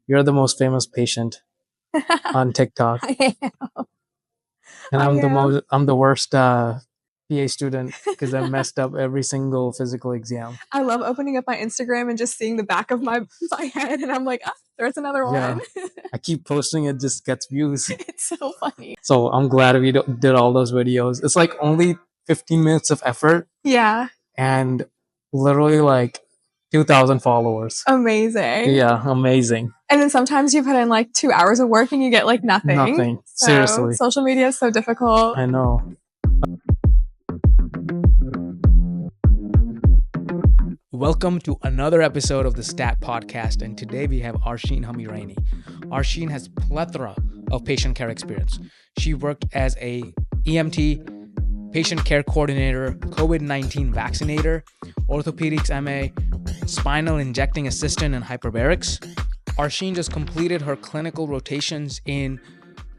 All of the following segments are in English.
You're the most famous patient on TikTok, I am. and I I'm the worst PA student because I messed up every single physical exam. I love opening up my Instagram and just seeing the back of my head, and I'm like, ah, there's another Yeah, one. I keep posting it, just gets views. It's so funny. So I'm glad we did all those videos. It's like only 15 minutes of effort Yeah, and literally like 2,000 followers. amazing. Yeah, amazing. And then sometimes you put in like 2 hours of work and you get like nothing. Nothing. So Seriously. social media is so difficult. I know. Welcome to another episode of the Stat Podcast, and today we have Arsheen Hamirani. Arsheen has plethora of patient care experience. She worked as a EMT, patient care coordinator, COVID-19 vaccinator, orthopedics MA, spinal injecting assistant, and hyperbarics. Arsheen just completed her clinical rotations in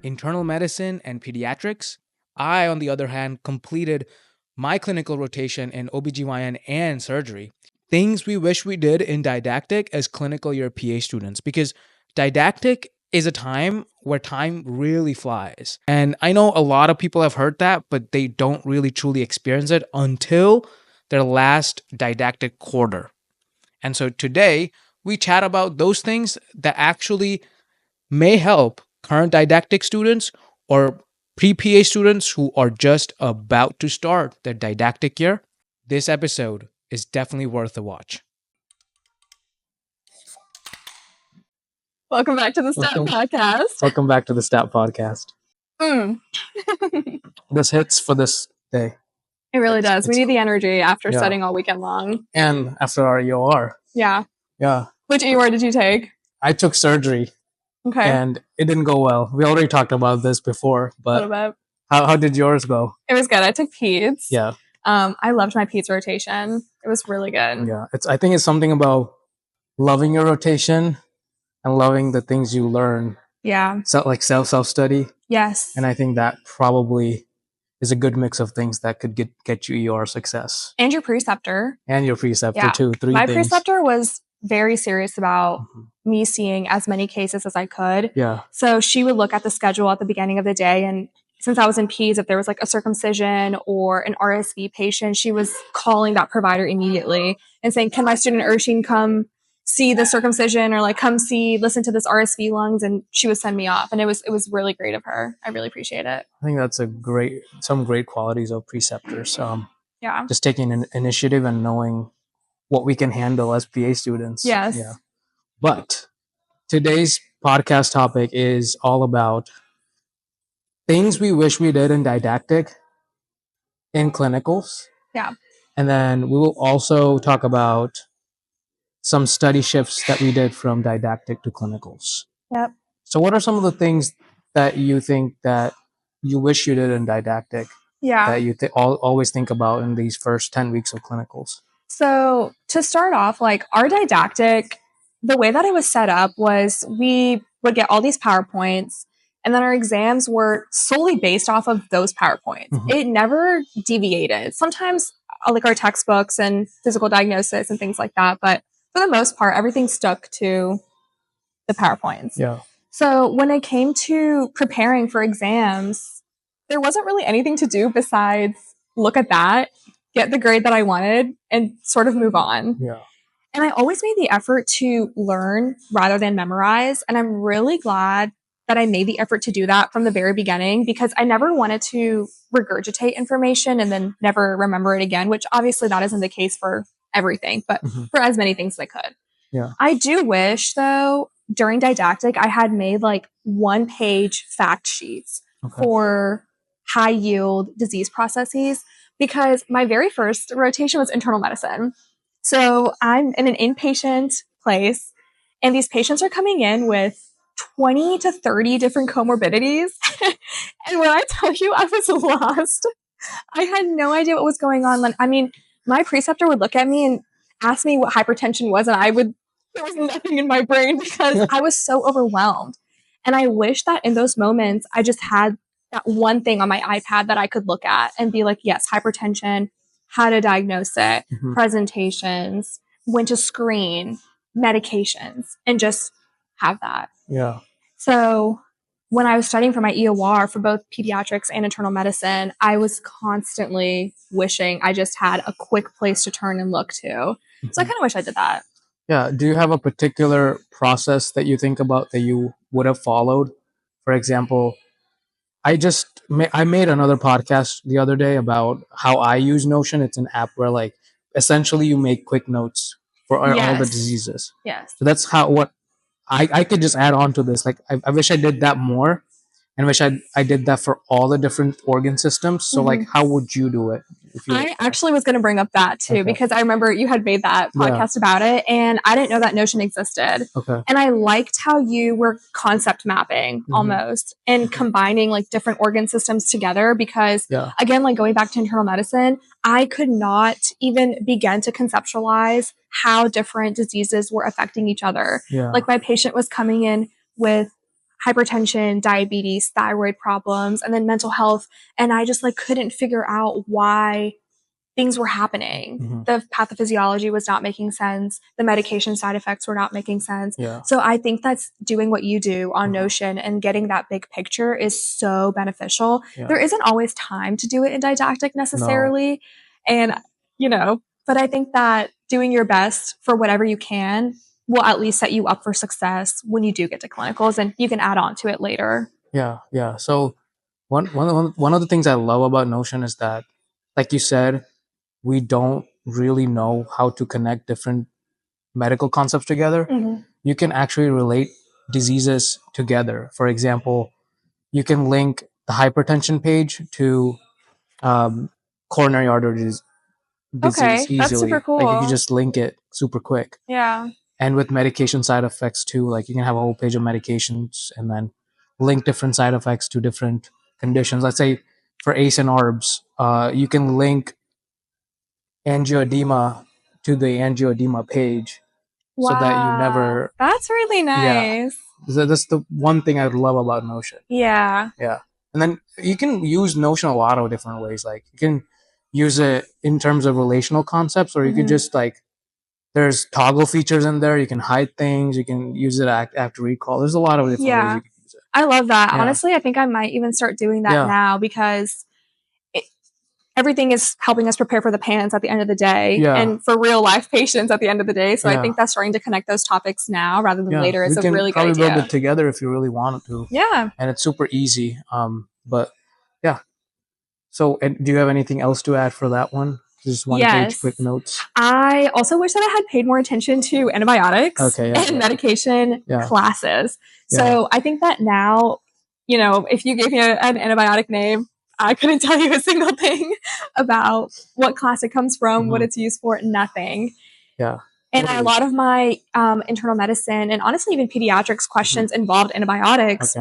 internal medicine and pediatrics. I, on the other hand, completed my clinical rotation in OBGYN and surgery. Things we wish we did in didactic as clinical year PA students, because didactic is a time where time really flies. And I know a lot of people have heard that, but they don't really truly experience it until their last didactic quarter. And so today we chat about those things that actually may help current didactic students or pre-PA students who are just about to start their didactic year. This episode is definitely worth a watch. Welcome back to the Stat Podcast. Welcome back to the Stat Podcast. This hits for this day. It really does. We need the energy after studying all weekend long. And after our EOR. Yeah. Yeah. Which EOR did you take? I took surgery. Okay. And it didn't go well. We already talked about this before, but a little bit. How did yours go? It was good. I took peds. Yeah. I loved my peds rotation. It was really good. Yeah. I think it's something about loving your rotation and loving the things you learn. Yeah. So like self-study. Yes. And I think that probably is a good mix of things that could get you your success. And your preceptor. And your preceptor too. My preceptor was very serious about me seeing as many cases as I could. Yeah. So she would look at the schedule at the beginning of the day, and since I was in peds, if there was like a circumcision or an RSV patient, she was calling that provider immediately and saying, can my student Arsheen come see the circumcision, or like come listen to this RSV lungs, and she would send me off. And it was really great of her. I really appreciate it. I think that's some great qualities of preceptors. Yeah. Just taking an initiative and knowing what we can handle as PA students. Yes. Yeah. But today's podcast topic is all about things we wish we did in didactic in clinicals. Yeah. And then we will also talk about some study shifts that we did from didactic to clinicals. Yep. So what are some of the things that you think that you wish you did in didactic? Yeah. That you always think about in these first 10 weeks of clinicals? So to start off, like our didactic, the way that it was set up was we would get all these PowerPoints, and then our exams were solely based off of those PowerPoints. Mm-hmm. It never deviated. Sometimes like our textbooks and physical diagnosis and things like that, but for the most part, everything stuck to the PowerPoints. Yeah. So when it came to preparing for exams, there wasn't really anything to do besides look at that, get the grade that I wanted, and sort of move on. Yeah. And I always made the effort to learn rather than memorize. And I'm really glad that I made the effort to do that from the very beginning, because I never wanted to regurgitate information and then never remember it again, which obviously that isn't the case for everything, but for as many things as I could. Yeah. I do wish, though, during didactic, I had made like 1-page fact sheets for high yield disease processes, because my very first rotation was internal medicine. So I'm in an inpatient place, and these patients are coming in with 20 to 30 different comorbidities. And when I tell you I was lost, I had no idea what was going on. I mean, my preceptor would look at me and ask me what hypertension was, and there was nothing in my brain because I was so overwhelmed. And I wish that in those moments, I just had that one thing on my iPad that I could look at and be like, yes, hypertension, how to diagnose it, presentations, when to screen, medications, and just have that. Yeah. So when I was studying for my EOR for both pediatrics and internal medicine, I was constantly wishing I just had a quick place to turn and look to. So I kind of wish I did that. Yeah. Do you have a particular process that you think about that you would have followed? For example, I made another podcast the other day about how I use Notion. It's an app where like essentially you make quick notes for all the Yes. diseases. Yes. So that's how what I could just add on to this. Like I wish I did that more, and wish I did that for all the different organ systems. So like, how would you do it? If you I actually was going to bring up that too, because I remember you had made that podcast about it, and I didn't know that Notion existed. Okay. And I liked how you were concept mapping almost and combining like different organ systems together, because again, like going back to internal medicine, I could not even begin to conceptualize how different diseases were affecting each other. Like my patient was coming in with hypertension, diabetes, thyroid problems, and then mental health. And I just like couldn't figure out why things were happening. The pathophysiology was not making sense. The medication side effects were not making sense. So I think that's doing what you do on Notion and getting that big picture is so beneficial. There isn't always time to do it in didactic necessarily. And, you know, but I think that doing your best for whatever you can will at least set you up for success when you do get to clinicals, and you can add on to it later. Yeah. So one of the things I love about Notion is that, like you said, we don't really know how to connect different medical concepts together. You can actually relate diseases together. For example, you can link the hypertension page to coronary artery disease easily. That's super cool. Like you can just link it super quick. Yeah. And with medication side effects too, like you can have a whole page of medications and then link different side effects to different conditions. Let's say for ACE and ARBs, you can link angioedema to the angioedema page, so that you never. That's really nice. So that's the one thing I love about Notion. Yeah. And then you can use Notion a lot of different ways. Like you can use it in terms of relational concepts, or you can just like, there's toggle features in there. You can hide things. You can use it after recall. There's a lot of different ways you can use it. I love that. Honestly, I think I might even start doing that now, because everything is helping us prepare for the PANS at the end of the day and for real life patients at the end of the day. So I think that's starting to connect those topics now rather than later is a really good idea. We can probably build it together if you really wanted to. Yeah. And it's super easy. But yeah. So do you have anything else to add for that one? Just one page quick notes. I also wish that I had paid more attention to antibiotics and medication classes. So I think that now, you know, if you gave me an antibiotic name, I couldn't tell you a single thing about what class it comes from, what it's used for, nothing. Yeah. And a lot of my internal medicine and honestly even pediatrics questions involved antibiotics.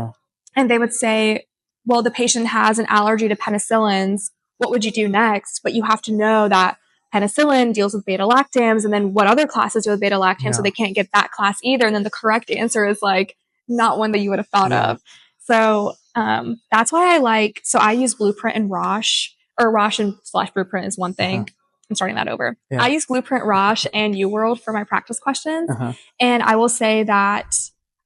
And they would say, well, the patient has an allergy to penicillins. What would you do next? But you have to know that penicillin deals with beta-lactams, and then what other classes deal with beta-lactams, so they can't get that class either. And then the correct answer is like not one that you would have thought of. So that's why I use Blueprint and Roche, or Roche and / Blueprint is one thing. I'm starting that over. I use Blueprint, Roche, and UWorld for my practice questions. And I will say that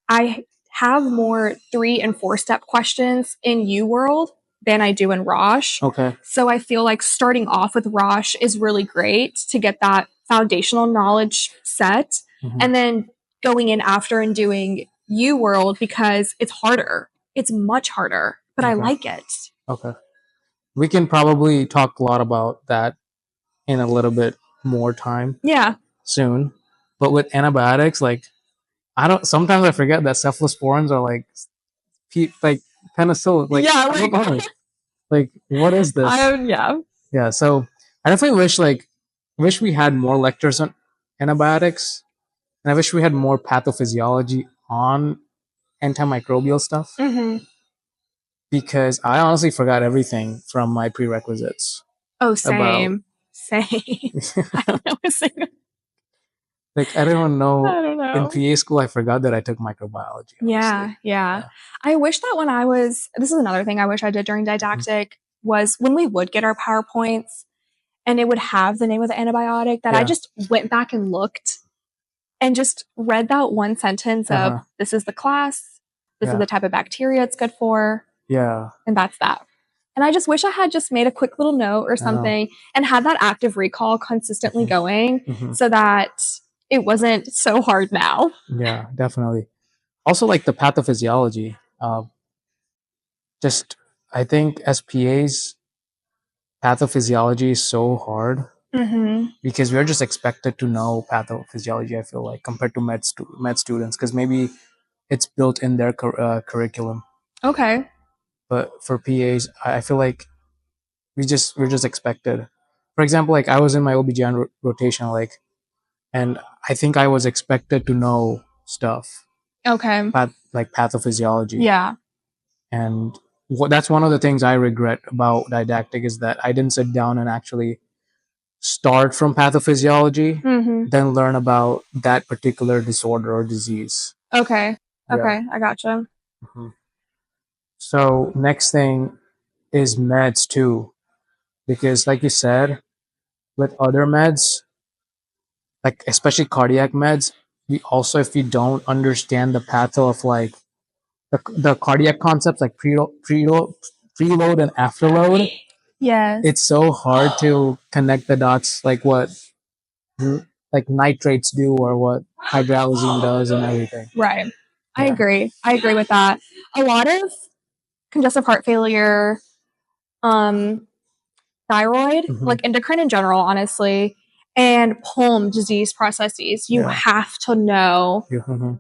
I have more 3 and 4 step questions in UWorld than I do in Roche. So I feel like starting off with Roche is really great to get that foundational knowledge set, and then going in after and doing UWorld, because it's harder. It's much harder, but I like it. We can probably talk a lot about that in a little bit more time. Soon. But with antibiotics, like sometimes I forget that cephalosporins are like penicillin. Like, like what is this? Yeah. So I definitely wish we had more lectures on antibiotics, and I wish we had more pathophysiology on antimicrobial stuff, because I honestly forgot everything from my prerequisites. Oh, same. I don't know a single. Like I don't know. In PA school, I forgot that I took microbiology. Yeah. I wish that when this is another thing I wish I did during didactic, was when we would get our PowerPoints and it would have the name of the antibiotic, that I just went back and looked and just read that one sentence of this is the class, this is the type of bacteria it's good for. Yeah. And that's that. And I just wish I had just made a quick little note or something and had that active recall consistently going so that it wasn't so hard now. Yeah, definitely. Also, like the pathophysiology. I think as PAs, pathophysiology is so hard because we're just expected to know pathophysiology, I feel like, compared to med students, because maybe it's built in their curriculum. Okay. But for PAs, I feel like we're just expected. For example, like I was in my OB/GYN rotation, like, and I think I was expected to know stuff. Okay. Like pathophysiology. Yeah. And that's one of the things I regret about didactic is that I didn't sit down and actually start from pathophysiology, then learn about that particular disorder or disease. Okay. Okay. I gotcha. So next thing is meds too, because like you said, with other meds, like especially cardiac meds, we also, if you don't understand the patho of like the cardiac concepts like preload and afterload, yes, it's so hard to connect the dots, like what like nitrates do or what hydralazine does and everything. Right. I agree. I agree with that. A lot of congestive heart failure, thyroid, like endocrine in general, honestly, and pulm disease processes, you have to know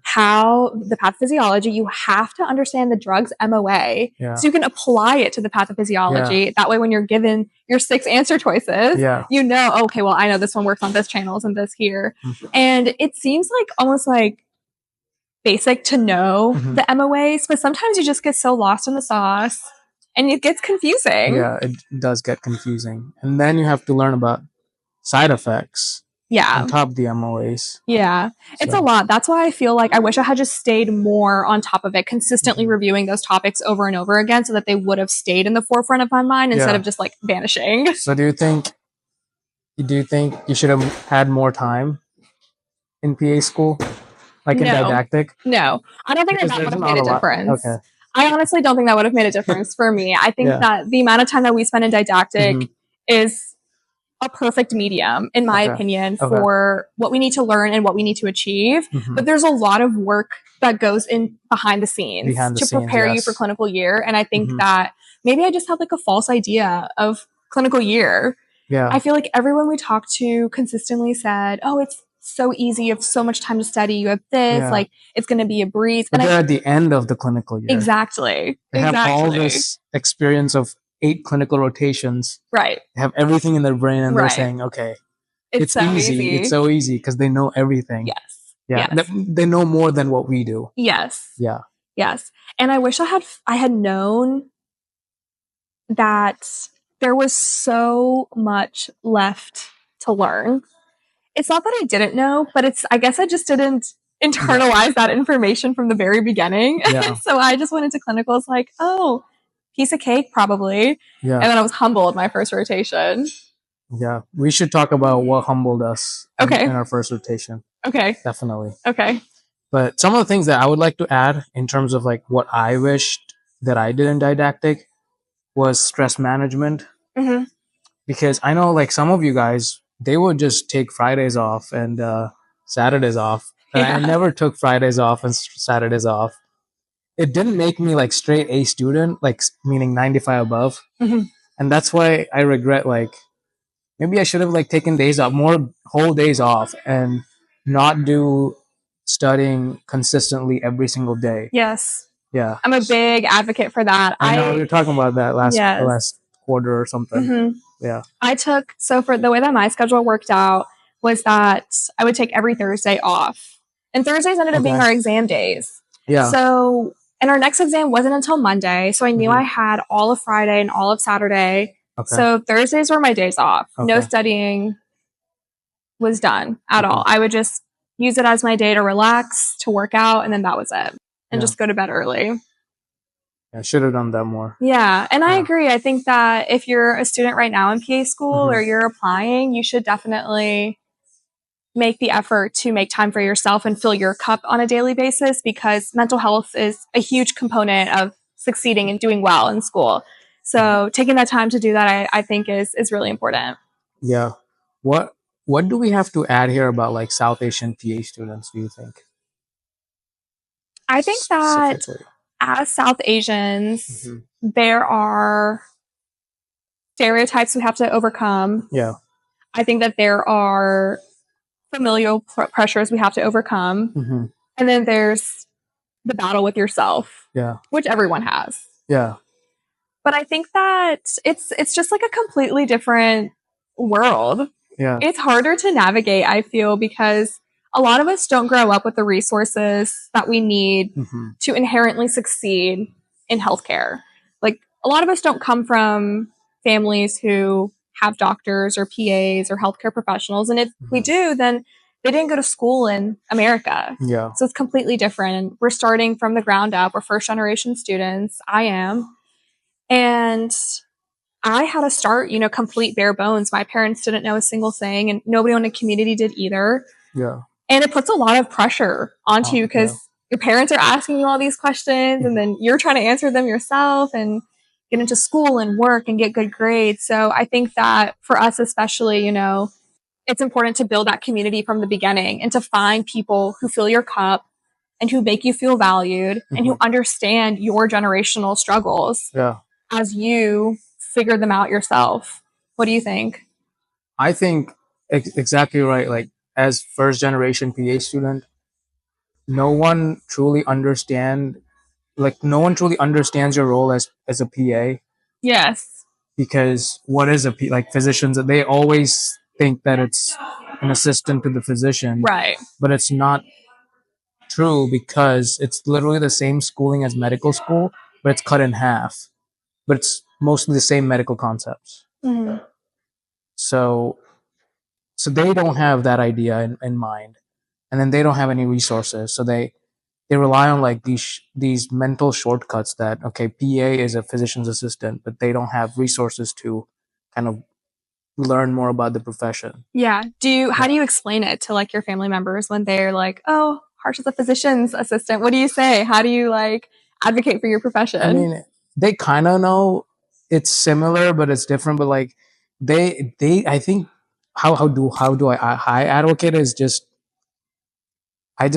how the pathophysiology, you have to understand the drug's MOA so you can apply it to the pathophysiology. That way, when you're given your 6 answer choices, you know, okay, well, I know this one works on this channels and this here. And it seems like almost like basic to know the MOAs, but sometimes you just get so lost in the sauce and it gets confusing. Yeah, it does get confusing. And then you have to learn about side effects on top of the MOAs. Yeah, it's a lot. That's why I feel like I wish I had just stayed more on top of it, consistently reviewing those topics over and over again so that they would have stayed in the forefront of my mind instead of just like vanishing. So do you think you should have had more time in PA school? Like in didactic? No, I don't think that would have made a difference. Okay. I honestly don't think that would have made a difference for me. I think that the amount of time that we spend in didactic is a perfect medium, in my opinion, for what we need to learn and what we need to achieve. But there's a lot of work that goes in behind the scenes to prepare you for clinical year. And I think that maybe I just had like a false idea of clinical year. Yeah. I feel like everyone we talked to consistently said, oh, it's so easy. You have so much time to study. You have this, like it's going to be a breeze. But they're at the end of the clinical year. Exactly. They have all this experience of 8 clinical rotations. Right. They have everything in their brain and they're saying, okay, it's so easy. It's so easy because they know everything. Yes. Yeah. Yes. They know more than what we do. Yes. Yeah. Yes. And I wish I had known that there was so much left to learn. It's not that I didn't know, but I guess I just didn't internalize that information from the very beginning. Yeah. So I just went into clinicals like, oh, piece of cake, probably. Yeah. And then I was humbled my first rotation. Yeah. We should talk about what humbled us in our first rotation. Okay. Definitely. Okay. But some of the things that I would like to add in terms of like what I wished that I did in didactic was stress management. Because I know like some of you guys, they would just take Fridays off and Saturdays off. And I never took Fridays off and Saturdays off. It didn't make me like straight A student, like meaning 95 above. And that's why I regret, like, maybe I should have like taken days off, more whole days off and not do studying consistently every single day. Yes. Yeah. I'm a big advocate for that. I know we were talking about that last quarter or something. Yeah. For the way that my schedule worked out was that I would take every Thursday off. And Thursdays ended up being our exam days. Yeah. So, and our next exam wasn't until Monday. So I knew I had all of Friday and all of Saturday. Okay. So Thursdays were my days off. Okay. No studying was done at all. I would just use it as my day to relax, to work out, and then that was it. And just go to bed early. I should have done that more. Yeah. And I agree. I think that if you're a student right now in PA school or you're applying, you should definitely make the effort to make time for yourself and fill your cup on a daily basis, because mental health is a huge component of succeeding and doing well in school. So taking that time to do that, I think is really important. Yeah. What do we have to add here about like South Asian PA students, do you think? I think that as South Asians, there are stereotypes we have to overcome. Yeah. I think that there are familial pressures we have to overcome. And then there's the battle with yourself, which everyone has. Yeah. But I think that it's just like a completely different world. Yeah. It's harder to navigate, I feel, because a lot of us don't grow up with the resources that we need to inherently succeed in healthcare. Like, a lot of us don't come from families who have doctors or PAs or healthcare professionals. And if we do, then they didn't go to school in America. Yeah. So it's completely different. And we're starting from the ground up. We're first generation students. I am. And I had to start, complete bare bones. My parents didn't know a single thing, and nobody in the community did either. Yeah. And it puts a lot of pressure onto you, because your parents are asking you all these questions, and then you're trying to answer them yourself and get into school and work and get good grades. So I think that for us, especially, it's important to build that community from the beginning and to find people who fill your cup and who make you feel valued and who understand your generational struggles as you figure them out yourself. What do you think? I think exactly right. Like, as first generation PA student, no one truly understands your role as a PA. Yes. Because what is a PA? Like, physicians, they always think that it's an assistant to the physician. Right. But it's not true, because it's literally the same schooling as medical school, but it's cut in half. But it's mostly the same medical concepts. So they don't have that idea in mind, and then they don't have any resources. So they rely on like these mental shortcuts that, okay, PA is a physician's assistant, but they don't have resources to kind of learn more about the profession. Yeah. How do you explain it to like your family members when they're like, oh, Harsh is a physician's assistant? What do you say? How do you like advocate for your profession? I mean, they kind of know it's similar, but it's different. But like I think how do I advocate is just I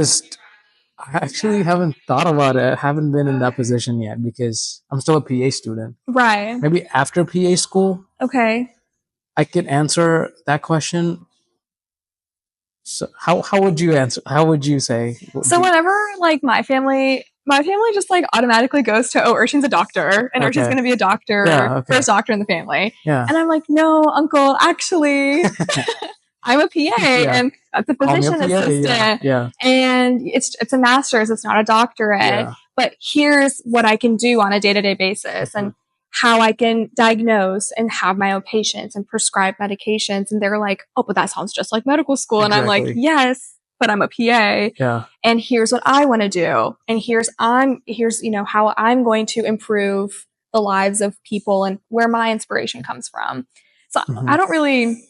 actually haven't thought about it. I haven't been in that position yet, because I'm still a PA student. Right. Maybe after PA school, okay, I could answer that question. So how would you answer? How would you say? So whenever like my family just like automatically goes to, oh, Arsheen's a doctor, and Arsheen's going to be a doctor, first doctor in the family. Yeah. And I'm like, no, uncle, actually, I'm a PA, and that's a physician assistant. Yeah. And it's a master's. It's not a doctorate. Yeah. But here's what I can do on a day-to-day basis, and how I can diagnose and have my own patients and prescribe medications. And they're like, oh, but that sounds just like medical school. And I'm like, yes, but I'm a PA. Yeah. And here's what I want to do. And here's, how I'm going to improve the lives of people and where my inspiration comes from. So I don't really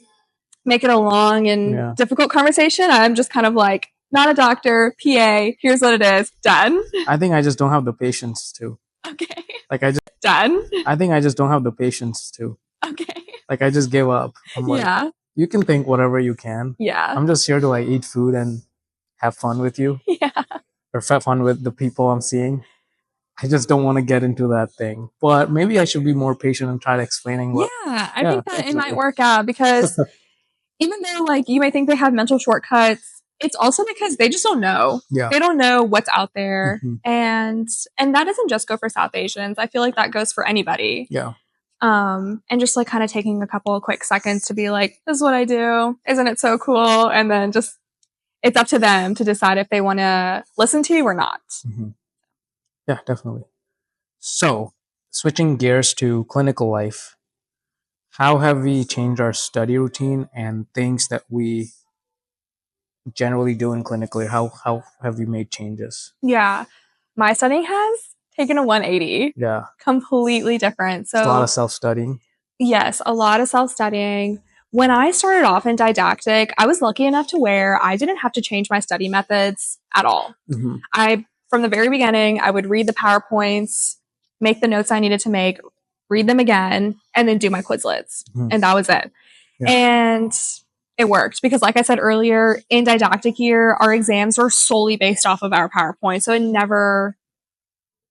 make it a long and difficult conversation. I'm just kind of like, not a doctor, PA, here's what it is, done. I think I just don't have the patience to. Okay. Like, I just done. I think I just don't have the patience to. Okay. Like, I just give up. I'm like, you can think whatever you can. Yeah. I'm just here to like eat food and have fun with you. Yeah. Or have fun with the people I'm seeing. I just don't want to get into that thing. But maybe I should be more patient and try to explaining what. Yeah, I think that it might work out, because even though like you may think they have mental shortcuts, it's also because they just don't know. Yeah. They don't know what's out there. And that doesn't just go for South Asians. I feel like that goes for anybody. Yeah. And just like kind of taking a couple of quick seconds to be like, this is what I do. Isn't it so cool? And then just, it's up to them to decide if they want to listen to you or not. Yeah, definitely. So, switching gears to clinical life, how have we changed our study routine and things that we generally do in clinically? How have you made changes? Yeah, my studying has taken a 180. Yeah, completely different. So it's a lot of self-studying. Yes, a lot of self-studying. When I started off in didactic, I was lucky enough to where I didn't have to change my study methods at all. From the very beginning, I would read the PowerPoints, make the notes I needed to make, read them again, and then do my Quizlets. And that was it. Yeah. And it worked because, like I said earlier, in didactic year, our exams were solely based off of our PowerPoint. So it never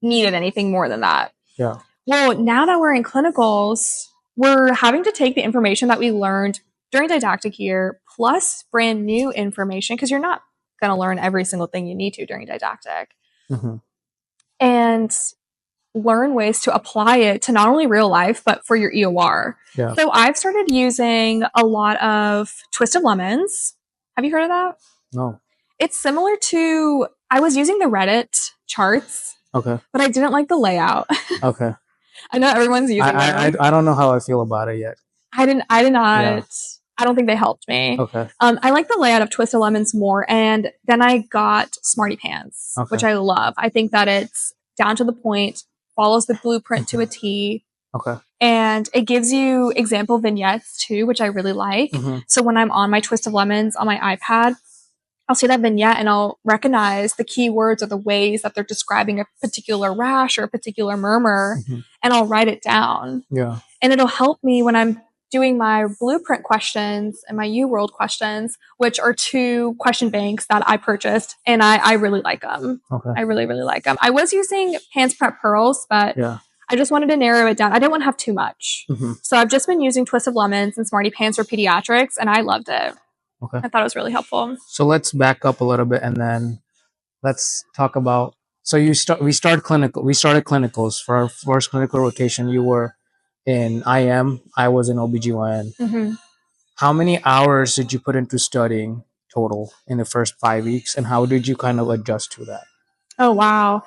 needed anything more than that. Yeah. Well, now that we're in clinicals, we're having to take the information that we learned during didactic year plus brand new information because you're not going to learn every single thing you need to during didactic. And learn ways to apply it to not only real life, but for your EOR. Yeah. So I've started using a lot of Twisted Lemons. Have you heard of that? No. It's similar to, I was using the Reddit charts. Okay. But I didn't like the layout. Okay. I know everyone's using them. I don't know how I feel about it yet. I did not. Yeah. I don't think they helped me. Okay. I like the layout of Twisted Lemons more. And then I got Smarty Pants, which I love. I think that it's down to the point, follows the blueprint to a T. Okay. And it gives you example vignettes too, which I really like. So when I'm on my Twisted Lemons on my iPad, I'll see that vignette and I'll recognize the keywords or the ways that they're describing a particular rash or a particular murmur, and I'll write it down. Yeah. And it'll help me when I'm doing my blueprint questions and my UWorld questions, which are 2 question banks that I purchased, and I really like them. Okay. I really, really like them. I was using Pants Prep Pearls, but I just wanted to narrow it down. I didn't want to have too much. So I've just been using Twisted Lemons and Smarty Pants for Pediatrics, and I loved it. Okay. I thought it was really helpful. So let's back up a little bit and then let's talk about, so we started clinicals for our first clinical rotation. You were in IM, I was in OBGYN. How many hours did you put into studying total in the first 5 weeks, and how did you kind of adjust to that? Oh, wow.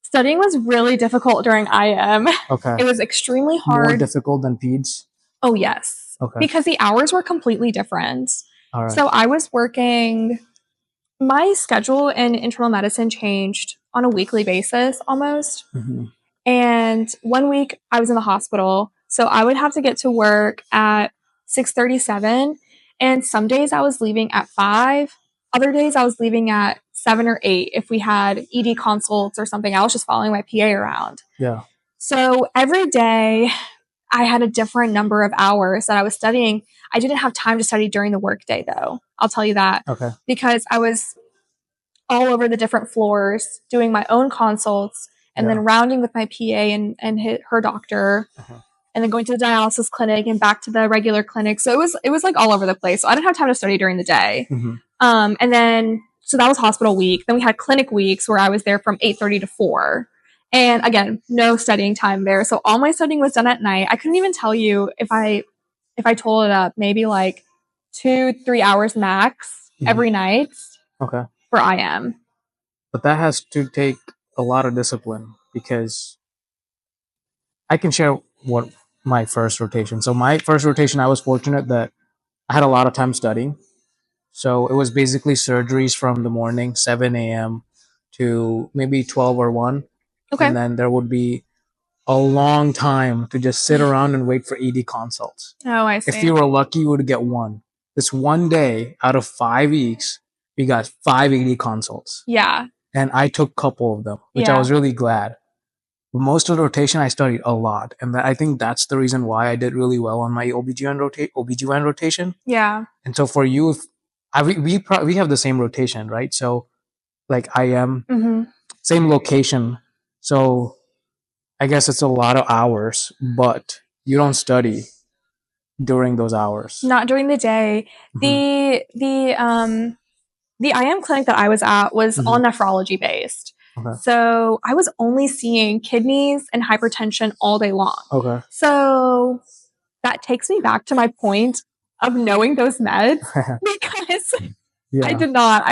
Studying was really difficult during IM. Okay. It was extremely hard. More difficult than peds? Oh, yes. Okay. Because the hours were completely different. All right. So I was working, my schedule in internal medicine changed on a weekly basis almost. And one week I was in the hospital. So I would have to get to work at 6:37. And some days I was leaving at 5. Other days I was leaving at 7 or 8 if we had ED consults or something. I was just following my PA around. Yeah. So every day I had a different number of hours that I was studying. I didn't have time to study during the workday, though. I'll tell you that. Okay. Because I was all over the different floors doing my own consults and then rounding with my PA and her doctor, and then going to the dialysis clinic and back to the regular clinic. So it was like all over the place. So I didn't have time to study during the day. And then, so that was hospital week. Then we had clinic weeks where I was there from 8:30 to 4. And again, no studying time there. So all my studying was done at night. I couldn't even tell you if I totaled it up, maybe like 2-3 hours max every night. Okay. For IM. But that has to take a lot of discipline, because I can share what my first rotation. So my first rotation, I was fortunate that I had a lot of time studying. So it was basically surgeries from the morning, 7 a.m. to maybe 12 or 1. Okay. And then there would be a long time to just sit around and wait for ED consults. Oh, I see. If you were lucky, you would get one. This one day out of 5 weeks, we got 5 ED consults. Yeah. And I took a couple of them, which I was really glad. But most of the rotation, I studied a lot. And I think that's the reason why I did really well on my OBGYN rotation. Yeah. And so for you, we have the same rotation, right? So like IM, same location. So I guess it's a lot of hours, but you don't study during those hours. Not during the day. The IM clinic that I was at was all nephrology based. Okay. So I was only seeing kidneys and hypertension all day long. Okay. So that takes me back to my point of knowing those meds because I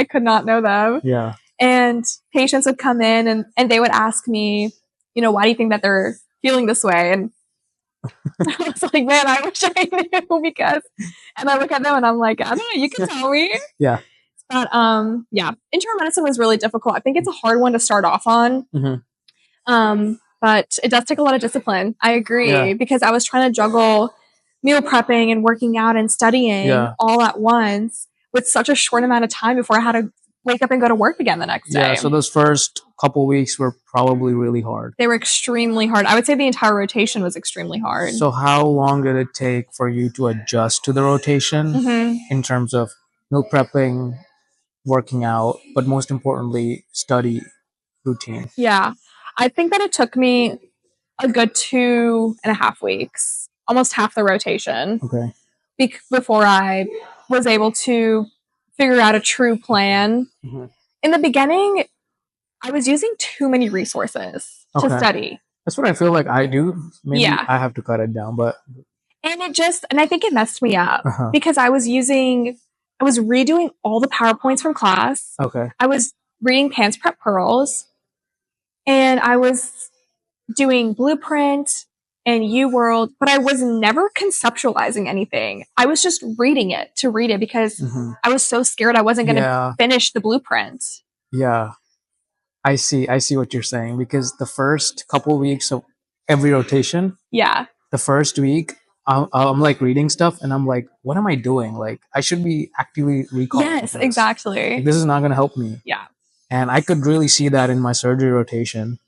could not know them. Yeah. And patients would come in and they would ask me, why do you think that they're feeling this way? And I was like, man, I wish I knew because, and I look at them and I'm like, I don't know, you can tell me. Yeah. But internal medicine was really difficult. I think it's a hard one to start off on. But it does take a lot of discipline. I agree because I was trying to juggle meal prepping and working out and studying all at once with such a short amount of time before I had to wake up and go to work again the next day. Yeah, so those first couple weeks were probably really hard. They were extremely hard. I would say the entire rotation was extremely hard. So how long did it take for you to adjust to the rotation in terms of meal prepping, working out, but most importantly, study routine? Yeah, I think that it took me a good 2.5 weeks, almost half the rotation. Okay. Before I was able to figure out a true plan. In the beginning, I was using too many resources to study. That's what I feel like I do. Maybe I have to cut it down, but and I think it messed me up because I was redoing all the PowerPoints from class. Okay. I was reading Pants Prep Pearls, and I was doing Blueprint and UWorld, but I was never conceptualizing anything. I was just reading it to read it because I was so scared I wasn't going to finish the blueprint. Yeah. I see what you're saying, because the first couple of weeks of every rotation, the first week, I'm like reading stuff and I'm like, what am I doing? Like, I should be actively recalling. Yes, exactly. Like, this is not going to help me. Yeah. And I could really see that in my surgery rotation.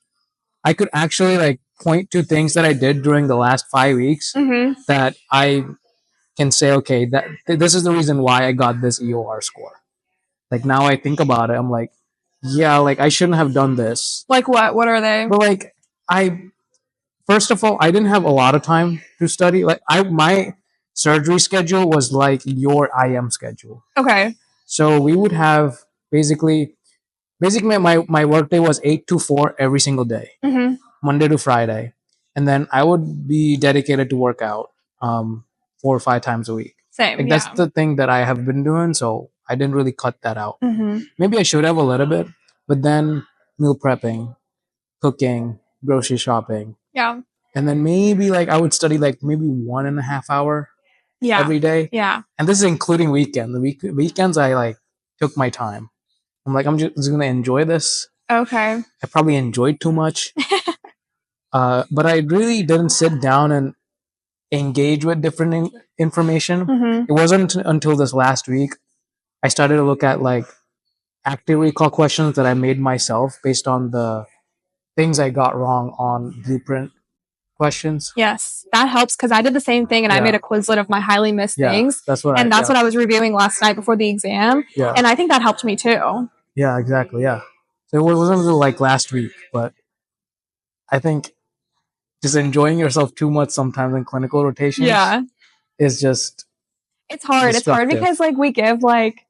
I could actually like point to things that I did during the last 5 weeks that I can say, okay, this is the reason why I got this EOR score. Like, now I think about it, I'm like, yeah, like I shouldn't have done this. Like what? What are they? But like, first of all, I didn't have a lot of time to study. Like my surgery schedule was like your IM schedule. Okay. So we would have basically my work day was 8 to 4 every single day, Monday to Friday. And then I would be dedicated to work out 4 or 5 times a week. Same. Like, that's the thing that I have been doing. So I didn't really cut that out. Maybe I should have a little bit, but then meal prepping, cooking, grocery shopping. Yeah. And then maybe like I would study like maybe 1.5 hour every day. Yeah. And this is including weekend. The weekends I like took my time. I'm like, I'm just going to enjoy this. Okay. I probably enjoyed too much. But I really didn't sit down and engage with different information. It wasn't until this last week I started to look at like active recall questions that I made myself based on the things I got wrong on Blueprint questions. Yes, that helps because I did the same thing and I made a Quizlet of my highly missed things. That's what what I was reviewing last night before the exam. Yeah. And I think that helped me too. Yeah, exactly. Yeah. So it wasn't until like last week, but I think just enjoying yourself too much sometimes in clinical rotations is just it's hard. It's hard because like we give like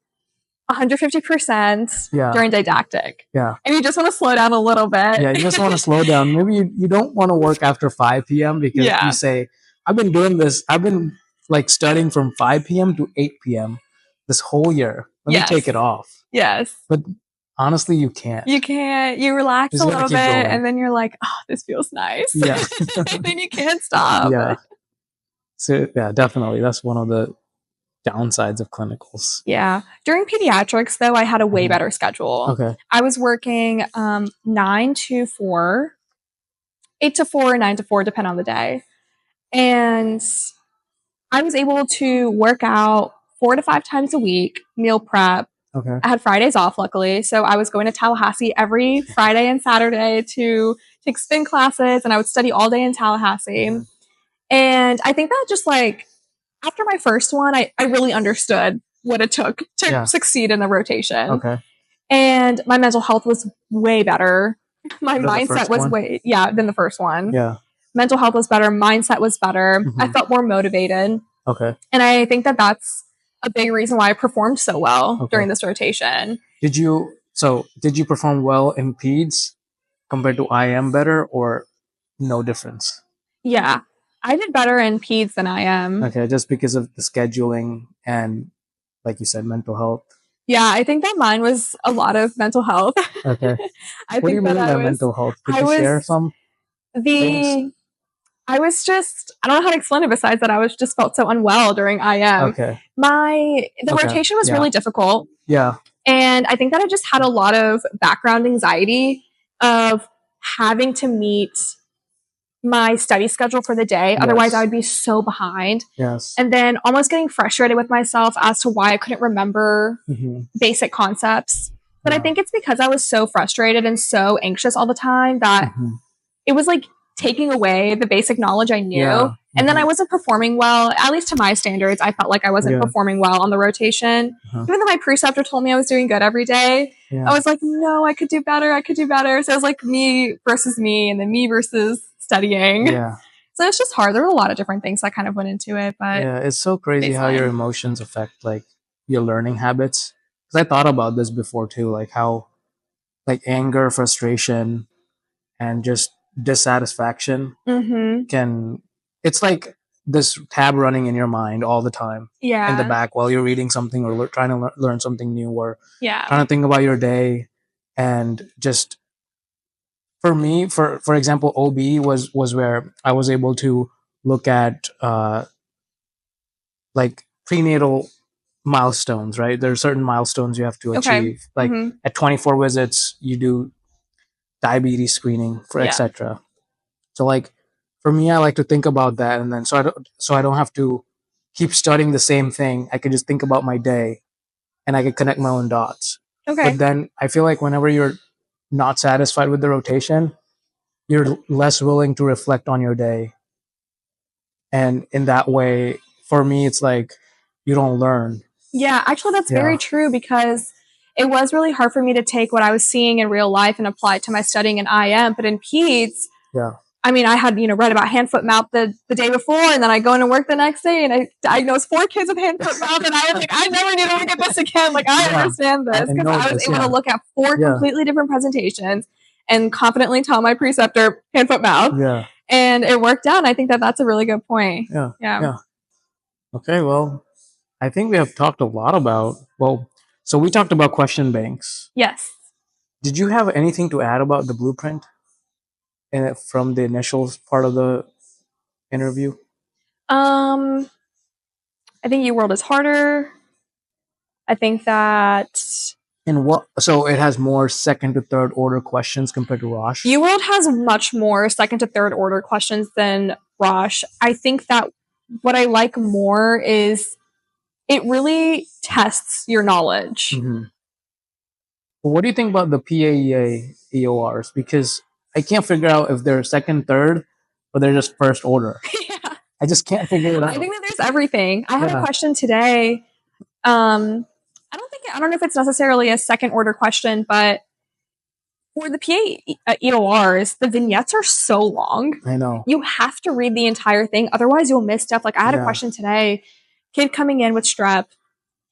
150% during didactic. Yeah. And you just want to slow down a little bit. Yeah, you just want to slow down. Maybe you don't want to work after 5 p.m. because you say, I've been doing this. I've been like studying from 5 p.m. to 8 p.m. this whole year. Let me take it off. Yes. But honestly, you can't. You can't. You relax a little bit and then you're like, oh, this feels nice. Yeah. And then you can't stop. Yeah. So yeah, definitely. That's one of the downsides of clinicals. Yeah. During pediatrics, though, I had a way better schedule. Okay. I was working 9 to 4, 8 to 4, 9 to 4, depending on the day. And I was able to work out 4 to 5 times a week, meal prep. Okay. I had Fridays off, luckily. So I was going to Tallahassee every Friday and Saturday to take spin classes, and I would study all day in Tallahassee. And I think that just like, after my first one, I really understood what it took to succeed in the rotation. Okay. And my mental health was way better. My mindset was than the first one. Yeah. Mental health was better. Mindset was better. I felt more motivated. Okay. And I think that that's a big reason why I performed so well during this rotation. Did you perform well in peds compared to IM better, or no difference? Yeah. I did better in peds than IM. Okay, just because of the scheduling and, like you said, mental health. Yeah, I think that mine was a lot of mental health. Okay. What do you mean by mental health? Could you share some things? I was just, I don't know how to explain it besides that I was just felt so unwell during IM. Okay. The rotation was really difficult. Yeah. And I think that I just had a lot of background anxiety of having to meet my study schedule for the day. Yes. Otherwise, I would be so behind. Yes. And then almost getting frustrated with myself as to why I couldn't remember basic concepts. But I think it's because I was so frustrated and so anxious all the time that it was like taking away the basic knowledge I knew. Yeah. And then I wasn't performing well, at least to my standards. I felt like I wasn't performing well on the rotation. Even though my preceptor told me I was doing good every day, I was like, no, I could do better. I could do better. So it was like me versus me, and then me versus studying. Yeah. So it's just hard. There were a lot of different things that kind of went into it. But yeah, it's so crazy how your emotions affect like your learning habits. Because I thought about this before too, like how like anger, frustration, and just dissatisfaction can, it's like this tab running in your mind all the time in the back while you're reading something or trying to learn something new, or trying to think about your day. And just for me, for example, OB was where I was able to look at like prenatal milestones, right? There are certain milestones you have to achieve. Like at 24 visits, you do diabetes screening for etc. So like for me, I like to think about that, and then so I don't have to keep studying the same thing. I could just think about my day, and I could connect my own dots. But then I feel like whenever you're not satisfied with the rotation, you're less willing to reflect on your day, and in that way, for me, it's like you don't learn. Yeah, actually, that's very true, because it was really hard for me to take what I was seeing in real life and apply it to my studying in IM. But in peds, I mean, I had, read about hand, foot, mouth the day before, and then I go into work the next day and I diagnosed 4 kids with hand, foot, mouth, and I was like, I never need to look at this again. Like, I understand this, because I was able to look at 4 completely different presentations and confidently tell my preceptor hand, foot, mouth. Yeah. And it worked out. And I think that that's a really good point. Yeah. Okay, well, I think we have talked a lot about, so we talked about question banks. Yes. Did you have anything to add about the blueprint from the initial part of the interview? I think UWorld is harder. I think that... So it has more second to third order questions compared to Roche? UWorld has much more second to third order questions than Roche. I think that what I like more is it really tests your knowledge. Well, what do you think about the PAEA EORs? Because I can't figure out if they're second, third, or they're just first order. I just can't figure it out. I think that there's everything. I had a question today. I don't know if it's necessarily a second order question, but for the PA EORs, the vignettes are so long. I know. You have to read the entire thing. Otherwise, you'll miss stuff. Like I had a question today, kid coming in with strep,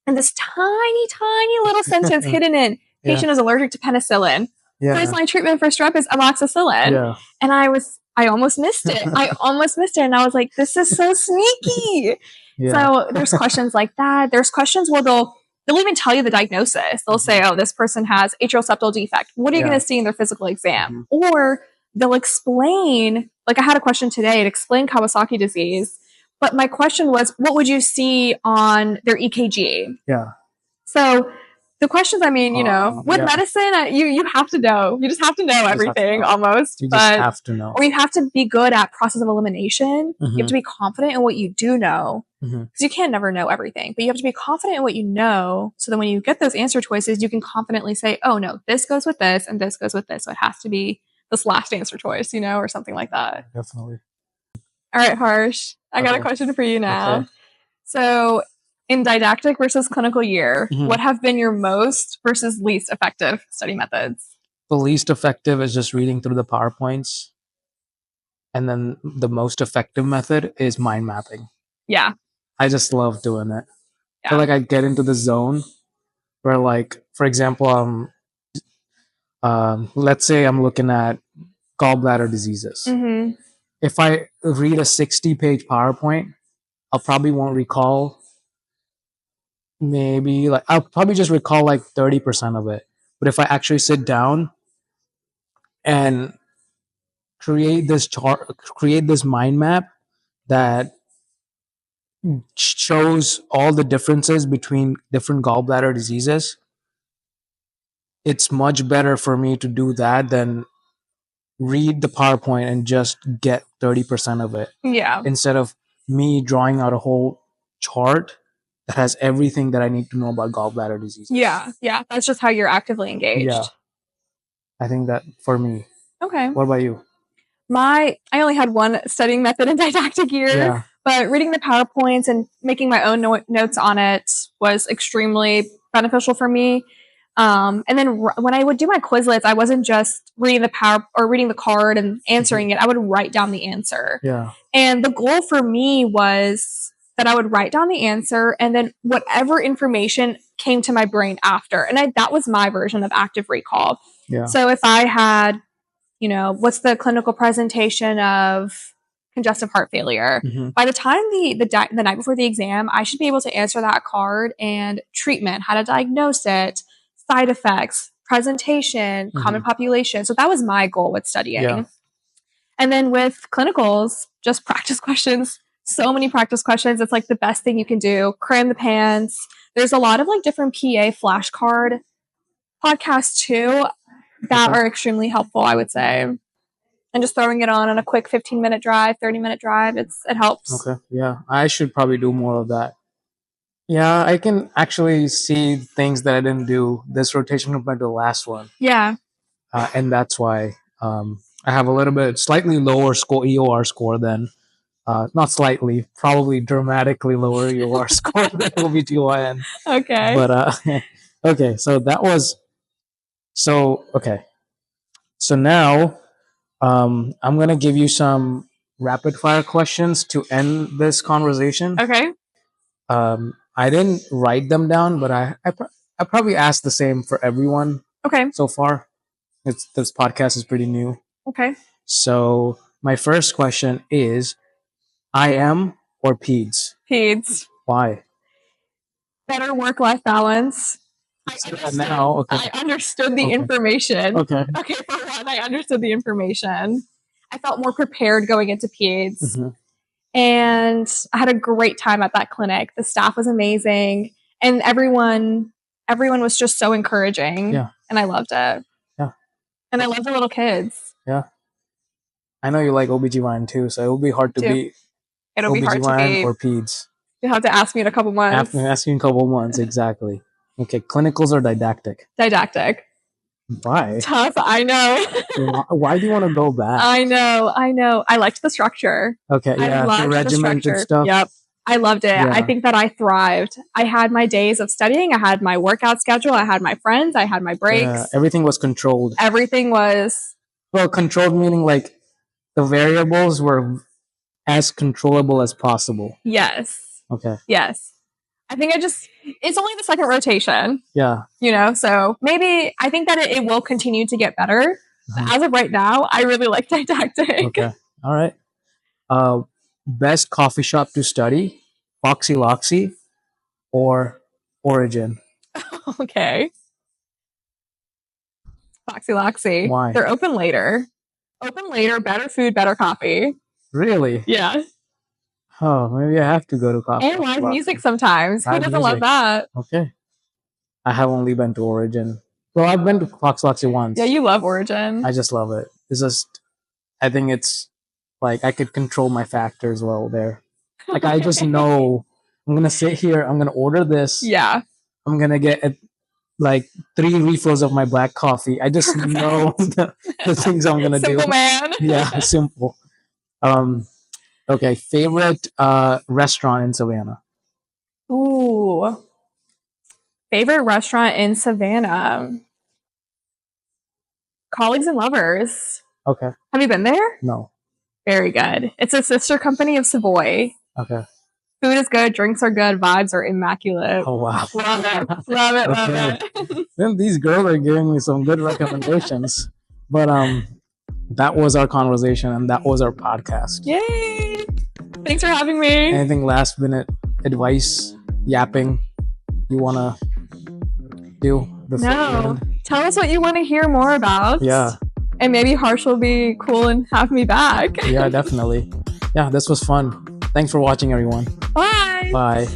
and this tiny, tiny little sentence hidden in, patient is allergic to penicillin. First line treatment for strep is amoxicillin. And I almost missed it. And I was like, this is so sneaky. So there's questions like that. There's questions where they'll even tell you the diagnosis. They'll say, oh, this person has atrial septal defect. What are you going to see in their physical exam? Or they'll explain, like I had a question today, it explained Kawasaki disease. But my question was, what would you see on their EKG? So the questions, I mean, with medicine, you have to know. You just have to know everything almost. You just have to know. Or you have to be good at process of elimination. You have to be confident in what you do know. Because you can never know everything. But you have to be confident in what you know, so that when you get those answer choices, you can confidently say, oh, no, this goes with this and this goes with this. So it has to be this last answer choice, or something like that. Definitely. All right, Harsh. I got a question for you now. Okay. So in didactic versus clinical year, what have been your most versus least effective study methods? The least effective is just reading through the PowerPoints. And then the most effective method is mind mapping. Yeah. I just love doing it. I feel like I get into the zone where, like, for example, let's say I'm looking at gallbladder diseases. If I read a 60-page PowerPoint, I'll probably won't recall. I'll probably just recall like 30% of it. But if I actually sit down and create this chart, create this mind map that shows all the differences between different gallbladder diseases, it's much better for me to do that than read the PowerPoint and just get 30% of it. Yeah. Instead of me drawing out a whole chart that has everything that I need to know about gallbladder disease. Yeah. That's just how you're actively engaged. Yeah. I think that for me. Okay. What about you? I only had one studying method in didactic year, but reading the PowerPoints and making my own notes on it was extremely beneficial for me. And then when I would do my Quizlets, I wasn't just reading the card and answering it. I would write down the answer. Yeah. And the goal for me was that I would write down the answer and then whatever information came to my brain after. And that was my version of active recall. Yeah. So if I had, what's the clinical presentation of congestive heart failure? Mm-hmm. By the time the night before the exam, I should be able to answer that card and treatment, how to diagnose it, side effects, presentation, common population. So that was my goal with studying. Yeah. And then with clinicals, just practice questions. So many practice questions. It's like the best thing you can do. Cram the pants. There's a lot of like different PA flashcard podcasts too that are extremely helpful, I would say. And just throwing it on a quick 15-minute drive, 30-minute drive, it helps. Okay. Yeah. I should probably do more of that. Yeah, I can actually see things that I didn't do this rotation compared to the last one. Yeah. And that's why I have a little bit slightly lower EOR score than, not slightly, probably dramatically lower EOR score than OBGYN. Okay. But, okay, so that was, okay. So now I'm going to give you some rapid fire questions to end this conversation. Okay. I didn't write them down, but I probably asked the same for everyone. Okay. So far, this podcast is pretty new. Okay. So my first question is, IM or PEDS? PEDS. Why? Better work-life balance. I understood the information. Okay. Okay, for one, I understood the information. I felt more prepared going into PEDS. Mm-hmm. And I had a great time at that clinic. The staff was amazing. And everyone was just so encouraging. Yeah. And I loved it. Yeah. And I love the little kids. Yeah. I know you like OBGYN too, so it'll be hard to beat OBGYN or PEDS. You'll have to ask me in a couple months. Ask you in a couple months, exactly. Okay, clinicals or didactic? Didactic. Why? Tough, I know. Why do you want to go back? I know. I liked the structure. Okay, yeah, the regimented stuff. Yep. I loved it. Yeah. I think that I thrived. I had my days of studying. I had my workout schedule. I had my friends. I had my breaks. Yeah, everything was controlled. Everything was... Well, controlled meaning like the variables were as controllable as possible. Yes. Okay. Yes. I think it's only the second rotation. Yeah. So maybe I think that it will continue to get better. Mm-hmm. As of right now, I really like didactic. Okay. All right. Best coffee shop to study, Foxy Loxy or Origin? Okay. Foxy Loxy. Why? They're open later. Open later, better food, better coffee. Really? Yeah. Oh, maybe I have to go to coffee. And live music sometimes. Who doesn't love that? Okay. I have only been to Origin. Well, I've been to Foxy Loxy once. Yeah, you love Origin. I just love it. It's just, I think it's like I could control my factors well there. Like I just know I'm going to sit here, I'm going to order this. Yeah. I'm going to get like 3 refills of my black coffee. I just know the things I'm going to do. Simple man. Yeah, simple. Okay, favorite restaurant in Savannah? Ooh. Favorite restaurant in Savannah? Colleagues and Lovers. Okay. Have you been there? No. Very good. It's a sister company of Savoy. Okay. Food is good, drinks are good, vibes are immaculate. Oh, wow. Love it. Love it, love it. Then these girls are giving me some good recommendations. But that was our conversation and that was our podcast. Yay! Thanks for having me. Anything last minute advice, yapping you want to do? No. Tell us what you want to hear more about. Yeah. And maybe Harsh will be cool and have me back. Yeah, definitely. Yeah, this was fun. Thanks for watching, everyone. Bye. Bye.